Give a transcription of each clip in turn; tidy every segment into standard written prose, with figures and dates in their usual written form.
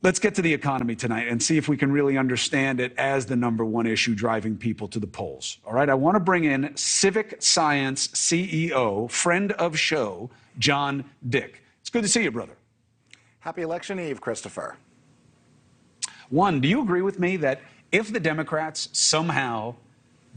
Let's get to the economy tonight and see if we can really understand it as the number one issue driving people to the polls. All right, I want to bring in CivicScience CEO, friend of show, John Dick. It's good to see you, brother. Happy Election Eve, Christopher. One, do you agree with me that if the Democrats somehow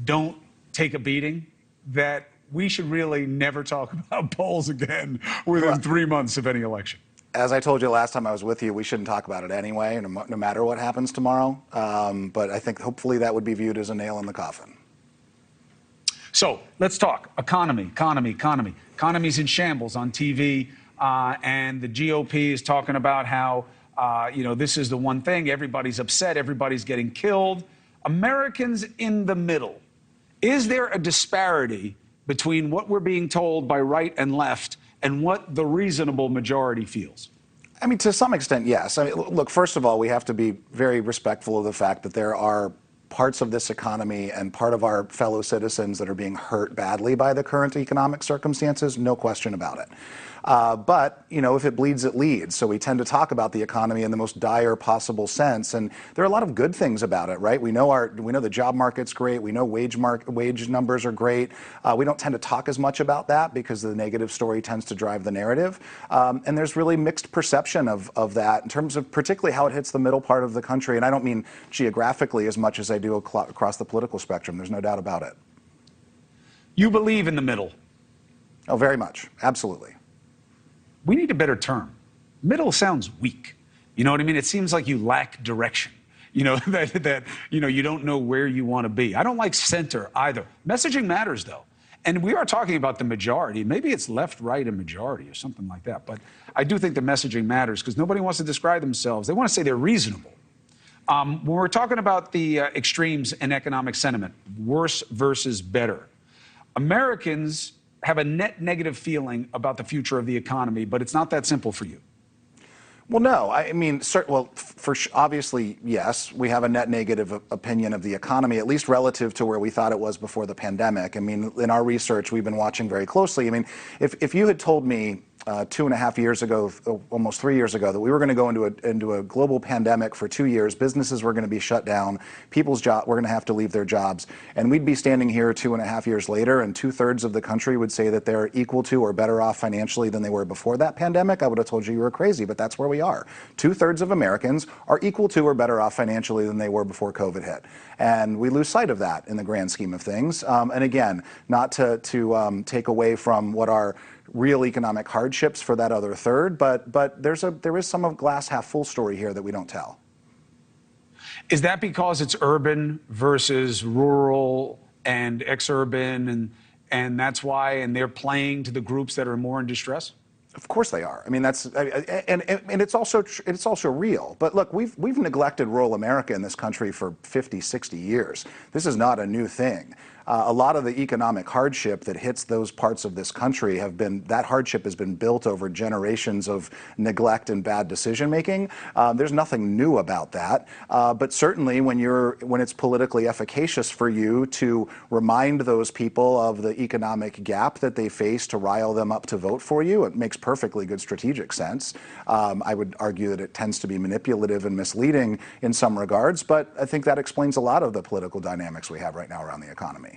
don't take a beating, that we should really never talk about polls again within 3 months of any election? As I told you last time I was with you, we shouldn't talk about it anyway, no matter what happens tomorrow. But I think hopefully that would be viewed as a nail in the coffin. So let's talk economy. Economy's in shambles on TV, and the GOP is talking about how, this is the one thing. Everybody's upset. Everybody's getting killed. Americans in the middle. Is there a disparity between what we're being told by right and left and what the reasonable majority feels? I mean, to some extent, yes. I mean, look, first of all, we have to be very respectful of the fact that there are parts of this economy and part of our fellow citizens that are being hurt badly by the current economic circumstances, no question about it. But, if it bleeds, it leads. So we tend to talk about the economy in the most dire possible sense. And there are a lot of good things about it, right? We know the job market's great. We know wage numbers are great. We don't tend to talk as much about that because the negative story tends to drive the narrative. And there's really mixed perception of that in terms of particularly how it hits the middle part of the country. And I don't mean geographically as much as I do across the political spectrum. There's no doubt about it. You believe in the middle? Oh, very much. Absolutely. We need a better term. Middle sounds weak. You know what I mean? It seems like you lack direction. You don't know where you want to be. I don't like center either. Messaging matters, though. And we are talking about the majority. Maybe it's left, right, and majority or something like that. But I do think the messaging matters because nobody wants to describe themselves. They want to say they're reasonable. When we're talking about the extremes in economic sentiment, worse versus better, Americans have a net negative feeling about the future of the economy, but it's not that simple for you. Well, no. I mean, obviously, yes, we have a net negative opinion of the economy, at least relative to where we thought it was before the pandemic. I mean, in our research, we've been watching very closely. I mean, if you had told me 2.5 years ago, almost 3 years ago, that we were going to go into a global pandemic for 2 years, businesses were going to be shut down, were going to have to leave their jobs, and we'd be standing here 2.5 years later, and 2/3 of the country would say that they're equal to or better off financially than they were before that pandemic, I would have told you were crazy, but that's where we are. 2/3 of Americans are equal to or better off financially than they were before COVID hit. And we lose sight of that in the grand scheme of things. And again, not to take away from what are real economic hardships for that other third, but there is some of glass half full story here that we don't tell. Is that because it's urban versus rural and exurban, and that's why, and they're playing to the groups that are more in distress? Of course they are. I mean, and it's also real. But look, we've neglected rural America in this country for 50, 60 years. This is not a new thing. A lot of the economic hardship that hits those parts of this country that hardship has been built over generations of neglect and bad decision making. There's nothing new about that. But certainly when it's politically efficacious for you to remind those people of the economic gap that they face to rile them up to vote for you, it makes perfectly good strategic sense. I would argue that it tends to be manipulative and misleading in some regards, but I think that explains a lot of the political dynamics we have right now around the economy.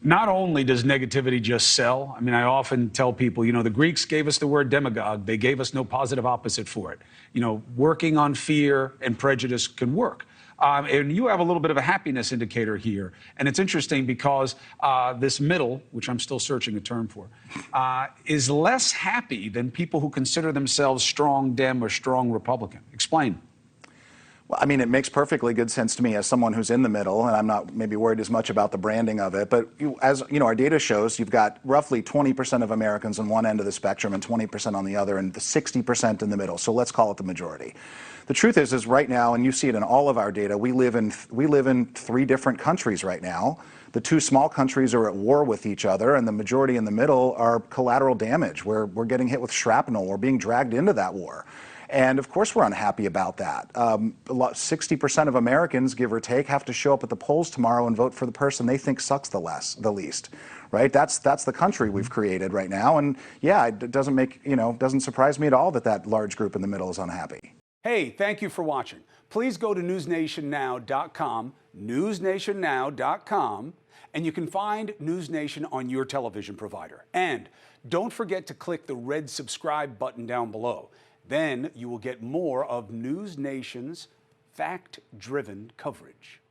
Not only does negativity just sell, I mean, I often tell people, the Greeks gave us the word demagogue. They gave us no positive opposite for it. Working on fear and prejudice can work. And you have a little bit of a happiness indicator here. And it's interesting because this middle, which I'm still searching a term for, is less happy than people who consider themselves strong Dem or strong Republican. Explain. Well, I mean, it makes perfectly good sense to me as someone who's in the middle, and I'm not maybe worried as much about the branding of it. But as our data shows, you've got roughly 20% of Americans on one end of the spectrum and 20% on the other, and the 60% in the middle. So let's call it the majority. The truth is right now, and you see it in all of our data, we live in 3 different countries right now. The 2 small countries are at war with each other, and the majority in the middle are collateral damage. We're getting hit with shrapnel. We're being dragged into that war. And of course we're unhappy about that. 60% of Americans, give or take, have to show up at the polls tomorrow and vote for the person they think sucks the least, right? That's the country we've created right now. And yeah, it doesn't surprise me at all that large group in the middle is unhappy. Hey, thank you for watching. Please go to newsnationnow.com, newsnationnow.com, and you can find NewsNation on your television provider. And don't forget to click the red subscribe button down below. Then you will get more of NewsNation's fact-driven coverage.